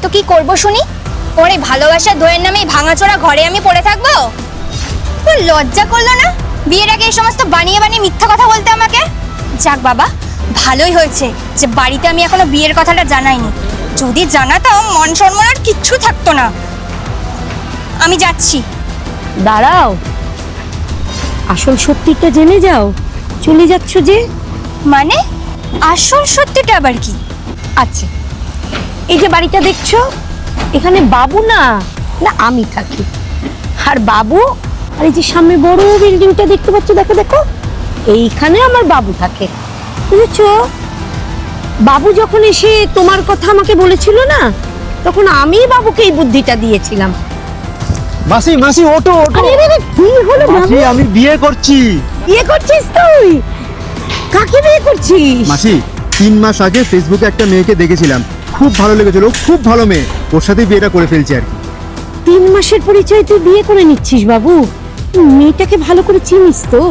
তো কি করব শুনি? ওরে ভালোবাসা দইয়ের নামে ভাঙাচোরা ঘরে আমি পড়ে থাকবো? তো লজ্জা করলো না বিয়ের আগে এই সমস্ত বানিয়ে বানিয়ে মিথ্যা কথা বলতে আমাকে? যাক বাবা, ভালোই হয়েছে যে বাড়িতে আমি এখনো বিয়ের কথাটা জানাইনি। যদি জানাতাম মান সম্মান আর কিচ্ছু থাকতো না। আমি যাচ্ছি। দাঁড়াও, আসল সত্যিটা জেনে যাও। চলে যাচ্ছ যে? মানে আসল সত্যিটা আবার কি? আচ্ছা, এই যে বাড়িটা দেখছো, এখানে বাবু না না আমি থাকি। আর বাবু, আর এই যে সামনে বড় বিল্ডিংটা দেখতে পাচ্ছ, দেখো দেখো, এইখানে আমার বাবু থাকে, বুঝেছো? বাবু যখন এসে তোমার কথা আমাকে বলেছিল না, তখন আমি বাবুকে এই বুদ্ধিটা দিয়েছিলাম। মাসি মাসি ওঠো ওঠো। আরে রে, কি হলো বাবু? মাসি আমি বিয়ে করছি। বিয়ে করছিস তুই? কাকে বিয়ে করছিস? মাসি 3 মাস আগে ফেসবুকে একটা মেয়েকে দেখেছিলাম, খুব ভালো লেগেছিল, খুব ভালো মেয়ে, ওর সাথে বিয়েটা করে ফেলছি আর কি। 3 মাসের পরিচয় তুই বিয়ে করে নিচ্ছিস বাবু? মেয়েটাকে ভালো করে চিনিস তো?